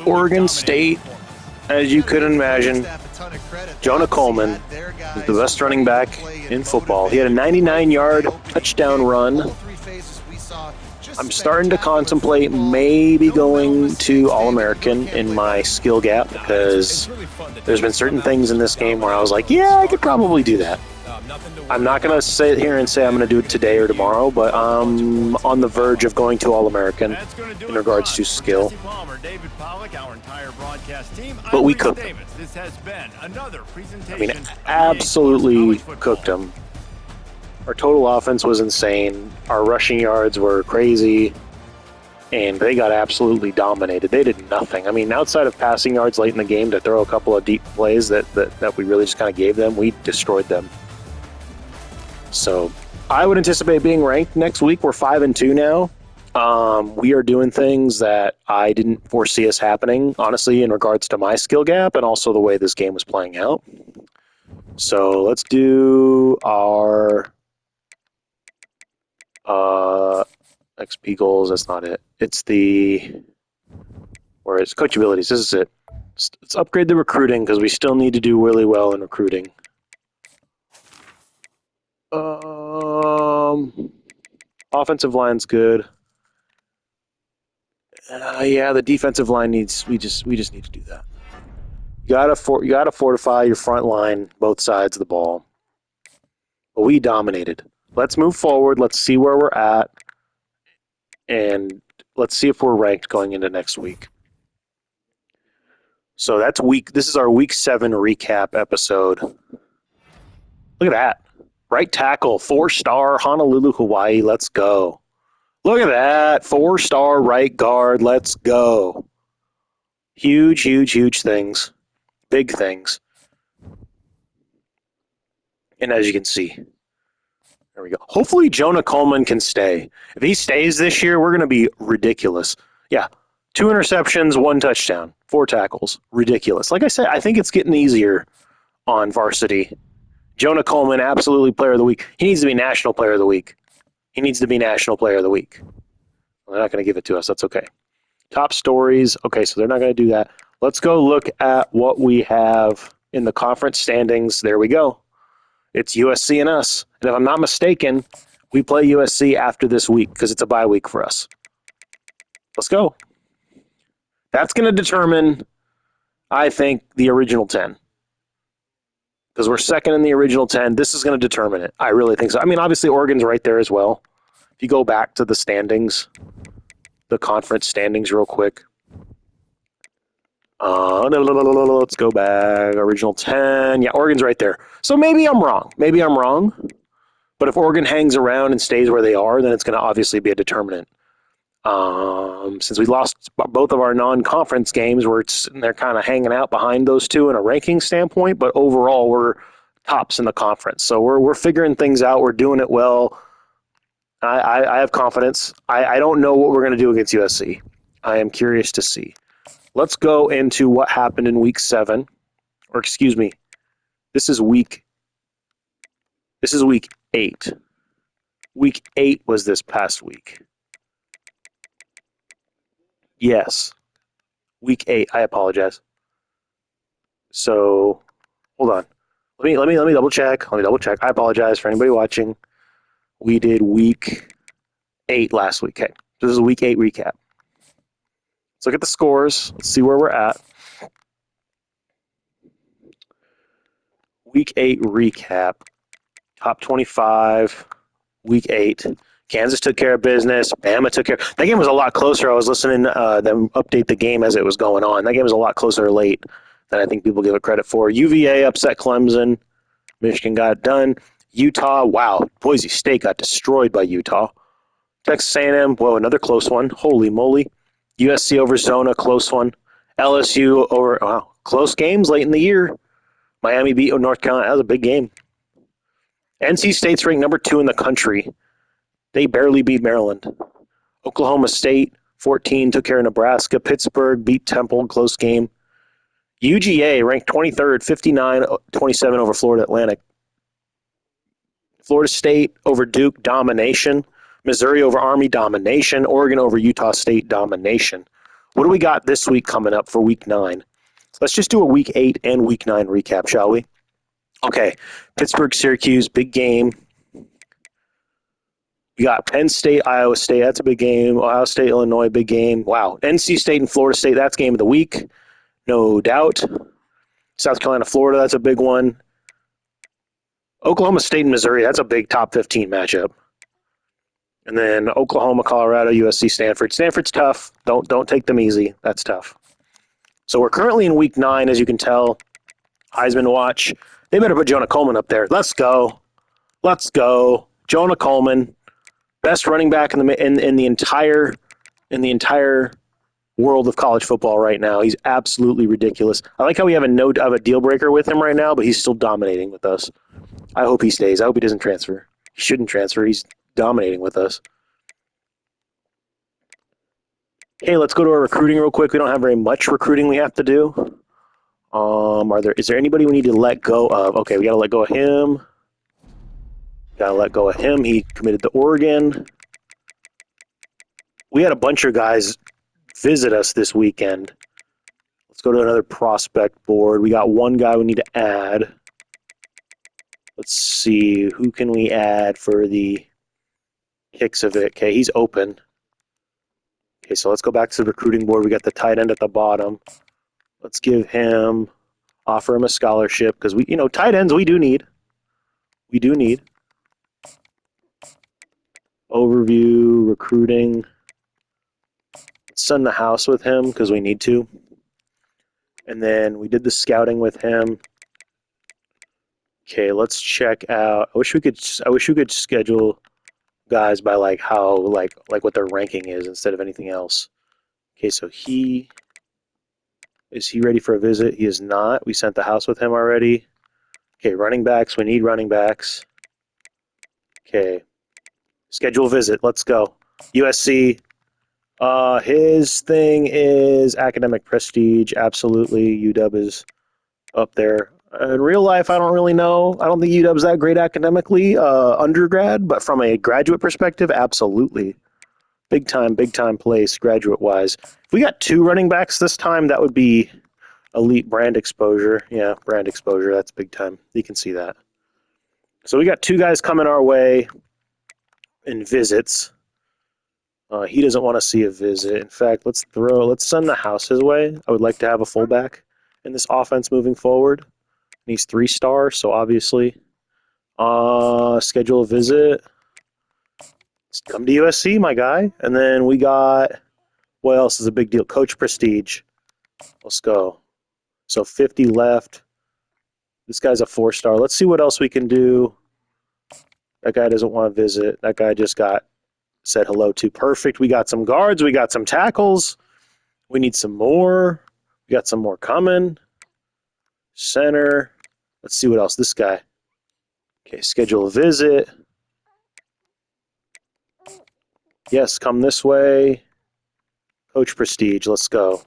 Oregon State, as you could imagine, Jonah Coleman is the best running back in football. He had a 99-yard touchdown run. I'm starting to contemplate maybe going to All-American in my skill gap because there's been certain things in this game where I was like, yeah, I could probably do that. I'm not going to sit here and say I'm going to do it today or tomorrow, but I'm on the verge of going to All-American in regards to skill. But we cooked them. I mean, absolutely cooked them. Our total offense was insane. Our rushing yards were crazy. And they got absolutely dominated. They did nothing. I mean, outside of passing yards late in the game to throw a couple of deep plays that we really just kind of gave them, we destroyed them. So I would anticipate being ranked next week. We're 5-2 now. We are doing things that I didn't foresee us happening, honestly, in regards to my skill gap and also the way this game was playing out. So let's do our XP goals. That's not it. It's where it's coach abilities. This is it. Let's upgrade the recruiting because we still need to do really well in recruiting. Offensive line's good. Yeah, the defensive line needs. We just need to do that. You gotta fortify your front line, both sides of the ball. But we dominated. Let's move forward. Let's see where we're at, and let's see if we're ranked going into next week. So this is our week 7 recap episode. Look at that. Right tackle, 4-star, Honolulu, Hawaii. Let's go. Look at that. 4-star right guard. Let's go. Huge, huge, huge things. Big things. And as you can see, there we go. Hopefully Jonah Coleman can stay. If he stays this year, we're going to be ridiculous. Yeah. 2 interceptions, 1 touchdown, 4 tackles. Ridiculous. Like I said, I think it's getting easier on varsity. Jonah Coleman, absolutely player of the week. He needs to be national player of the week. He needs to be national player of the week. Well, they're not going to give it to us. That's okay. Top stories. Okay, so they're not going to do that. Let's go look at what we have in the conference standings. There we go. It's USC and us. And if I'm not mistaken, we play USC after this week because it's a bye week for us. Let's go. That's going to determine, I think, the original 10. Because we're second in the original 10. This is going to determine it. I really think so. I mean, obviously, Oregon's right there as well. If you go back to the standings, the conference standings real quick. Let's go back. Original 10. Yeah, Oregon's right there. So maybe I'm wrong. But if Oregon hangs around and stays where they are, then it's going to obviously be a determinant. Since we lost both of our non-conference games, they're kind of hanging out behind those two in a ranking standpoint, but overall we're tops in the conference. So we're figuring things out. We're doing it well. I have confidence. I don't know what we're going to do against USC. I am curious to see. Let's go into what happened in week 7. Or excuse me. This is week 8. Week 8 was this past week. Yes. Week 8. I apologize. So, hold on. Let me double check. I apologize for anybody watching. We did week 8 last week. Okay. This is a week 8 recap. Let's look at the scores. Let's see where we're at. Week 8 recap. Top 25. Week 8. Kansas took care of business. Bama took care. That game was a lot closer. I was listening to them update the game as it was going on. That game was a lot closer late than I think people give it credit for. UVA upset Clemson. Michigan got it done. Utah, wow. Boise State got destroyed by Utah. Texas A&M, whoa, another close one. Holy moly. USC over Zona, close one. LSU over, wow, close games late in the year. Miami beat North Carolina. That was a big game. NC State's ranked number 2 in the country. They barely beat Maryland. Oklahoma State, 14, took care of Nebraska. Pittsburgh beat Temple, close game. UGA ranked 23rd, 59-27 over Florida Atlantic. Florida State over Duke, domination. Missouri over Army, domination. Oregon over Utah State, domination. What do we got this week coming up for week 9? Let's just do a week 8 and week 9 recap, shall we? Okay, Pittsburgh, Syracuse, big game. We got Penn State, Iowa State. That's a big game. Ohio State, Illinois, big game. Wow. NC State and Florida State. That's game of the week. No doubt. South Carolina, Florida. That's a big one. Oklahoma State and Missouri. That's a big top 15 matchup. And then Oklahoma, Colorado, USC, Stanford. Stanford's tough. Don't take them easy. That's tough. So we're currently in week 9, as you can tell. Heisman watch. They better put Jonah Coleman up there. Let's go. Let's go. Jonah Coleman, best running back in the entire world of college football right now. He's absolutely ridiculous. I like how we have a deal breaker with him right now, but he's still dominating with us. I hope he stays. I hope he doesn't transfer. He shouldn't transfer. He's dominating with us. Okay, let's go to our recruiting real quick. We don't have very much recruiting we have to do. Is there anybody we need to let go of? Okay, we got to let go of him. Got to let go of him. He committed to Oregon. We had a bunch of guys visit us this weekend. Let's go to another prospect board. We got one guy we need to add. Let's see. Who can we add for the kicks of it? Okay, he's open. Okay, so let's go back to the recruiting board. We got the tight end at the bottom. Let's offer him a scholarship because tight ends we do need. We do need. Overview, recruiting. Let's send the house with him because we need to. And then we did the scouting with him. Okay, let's check out. I wish we could schedule guys by like what their ranking is instead of anything else. Okay, so is he ready for a visit? He is not. We sent the house with him already. Okay, running backs. We need running backs. Okay. Schedule visit. Let's go. USC. His thing is academic prestige. Absolutely. UW is up there. In real life, I don't really know. I don't think UW's that great academically, undergrad, but from a graduate perspective, absolutely. Big time place, graduate-wise. If we got 2 running backs this time, that would be elite brand exposure. Yeah, brand exposure, that's big time. You can see that. So we got 2 guys coming our way in visits. He doesn't want to see a visit. In fact, let's send the house his way. I would like to have a fullback in this offense moving forward. He's 3-star, so obviously. Schedule a visit. Come to USC, my guy. And then we got, what else is a big deal? Coach Prestige. Let's go. So 50 left. This guy's a 4-star. Let's see what else we can do. That guy doesn't want to visit. That guy just got said hello to. Perfect. We got some guards. We got some tackles. We need some more. We got some more coming. Center. Let's see what else. This guy. Okay, schedule a visit. Yes, come this way. Coach Prestige, let's go.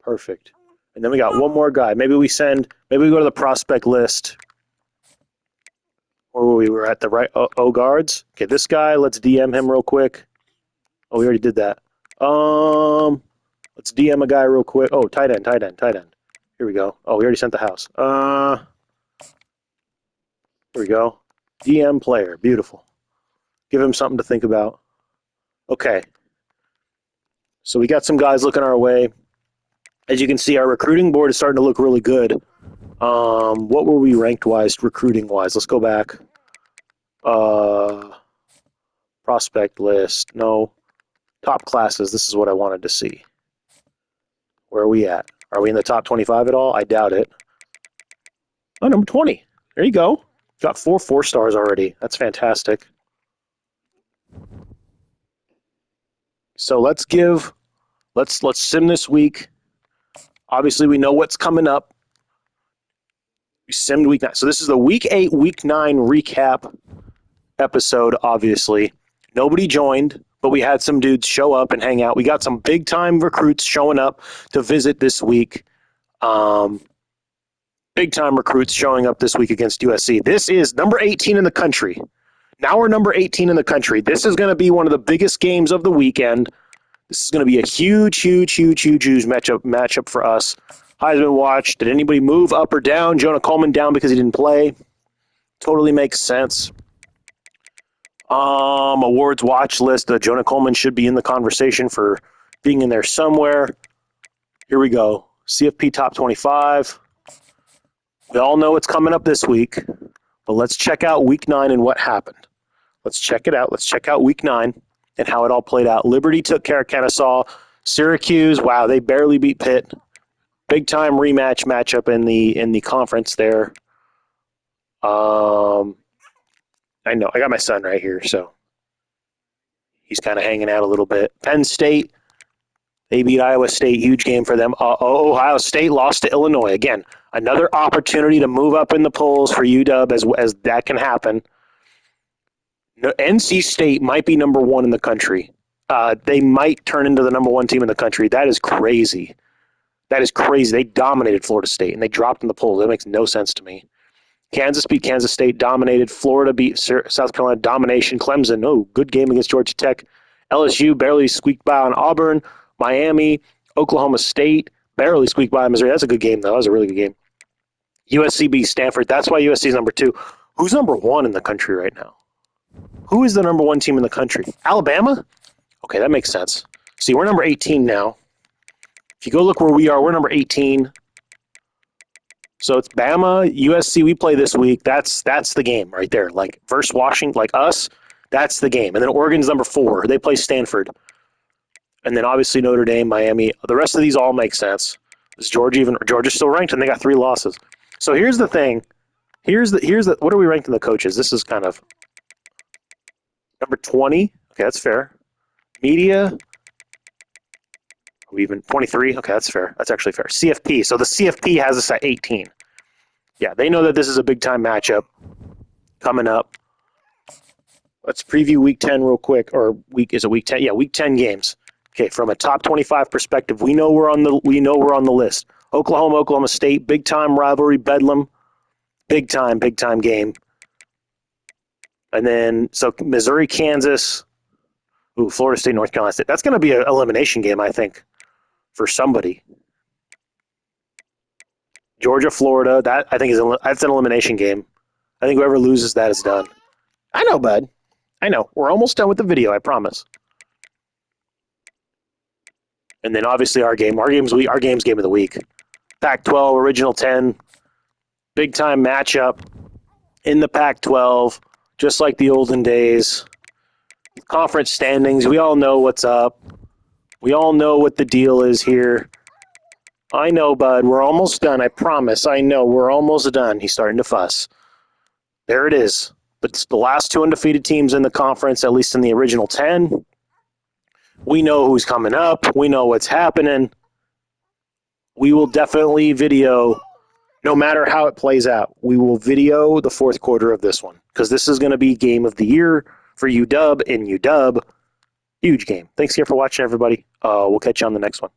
Perfect. And then we got one more guy. Maybe we go to the prospect list. Or we were at the right guards. Okay, this guy, let's DM him real quick. Oh, we already did that. Let's DM a guy real quick. Oh, tight end. Here we go. Oh, we already sent the house. Here we go. DM player. Beautiful. Give him something to think about. Okay. So we got some guys looking our way. As you can see, our recruiting board is starting to look really good. What were we ranked-wise, recruiting-wise? Let's go back. Prospect list. No. Top classes. This is what I wanted to see. Where are we at? Are we in the top 25 at all? I doubt it. Oh, number 20. There you go. Got 4 4-stars already. That's fantastic. So let's sim this week. Obviously, we know what's coming up. We simmed week 9. So this is the week 8, week 9 recap episode, obviously. Nobody joined, but we had some dudes show up and hang out. We got some big-time recruits showing up to visit this week. Big-time recruits showing up this week against USC. This is number 18 in the country. Now we're number 18 in the country. This is going to be one of the biggest games of the weekend. This is going to be a huge matchup for us. Heisman watch. Did anybody move up or down? Jonah Coleman down because he didn't play. Totally makes sense. Awards watch list. Jonah Coleman should be in the conversation for being in there somewhere. Here we go. CFP top 25. We all know what's coming up this week, but let's check out week 9 and what happened. Let's check it out. Let's check out week 9 and how it all played out. Liberty took care of Kennesaw. Syracuse, wow, they barely beat Pitt. Big time matchup in the conference there. I know I got my son right here, so he's kind of hanging out a little bit. Penn State, they beat Iowa State. Huge game for them. Ohio State lost to Illinois. Again, another opportunity to move up in the polls for UW as that can happen. NC State might be number 1 in the country. They might turn into the number 1 team in the country. That is crazy. That is crazy. They dominated Florida State, and they dropped in the polls. That makes no sense to me. Kansas beat Kansas State, dominated. Florida beat South Carolina, domination. Clemson, good game against Georgia Tech. LSU barely squeaked by on Auburn. Miami, Oklahoma State, barely squeaked by Missouri. That's a good game, though. That was a really good game. USC beat Stanford. That's why USC is number 2. Who's number 1 in the country right now? Who is the number 1 team in the country? Alabama? Okay, that makes sense. See, we're number 18 now. If you go look where we are, we're number 18. So it's Bama, USC. We play this week. That's the game right there. Like versus Washington, like us. That's the game. And then Oregon's number 4. They play Stanford. And then obviously Notre Dame, Miami. The rest of these all make sense. Is Georgia's still ranked, and they got 3 losses. So here's the thing. Here's the what are we ranked in the coaches? This is kind of number 20. Okay, that's fair. Media. Even 23? Okay, that's fair. That's actually fair. CFP. So the CFP has us at 18. Yeah, they know that this is a big-time matchup coming up. Let's preview Week 10 real quick. Week 10? Yeah, Week 10 games. Okay, from a top 25 perspective, we know we're on the list. Oklahoma State, big-time rivalry, Bedlam. Big-time game. And then, so Missouri, Kansas. Florida State, North Carolina State. That's going to be an elimination game, I think, for somebody. Georgia, Florida, that I think that's an elimination game. I think whoever loses that is done. I know, bud. I know. We're almost done with the video, I promise. And then obviously our game's game of the week. Pac-12, Original 10, big time matchup in the Pac-12, just like the olden days. Conference standings, we all know what's up. We all know what the deal is here. I know, bud. We're almost done. I promise. I know. We're almost done. He's starting to fuss. There it is. But it's the last 2 undefeated teams in the conference, at least in the Original 10. We know who's coming up. We know what's happening. We will definitely video, no matter how it plays out, we will video the 4th quarter of this one, because this is going to be game of the year for UW and UW. Huge game. Thanks again for watching, everybody. We'll catch you on the next one.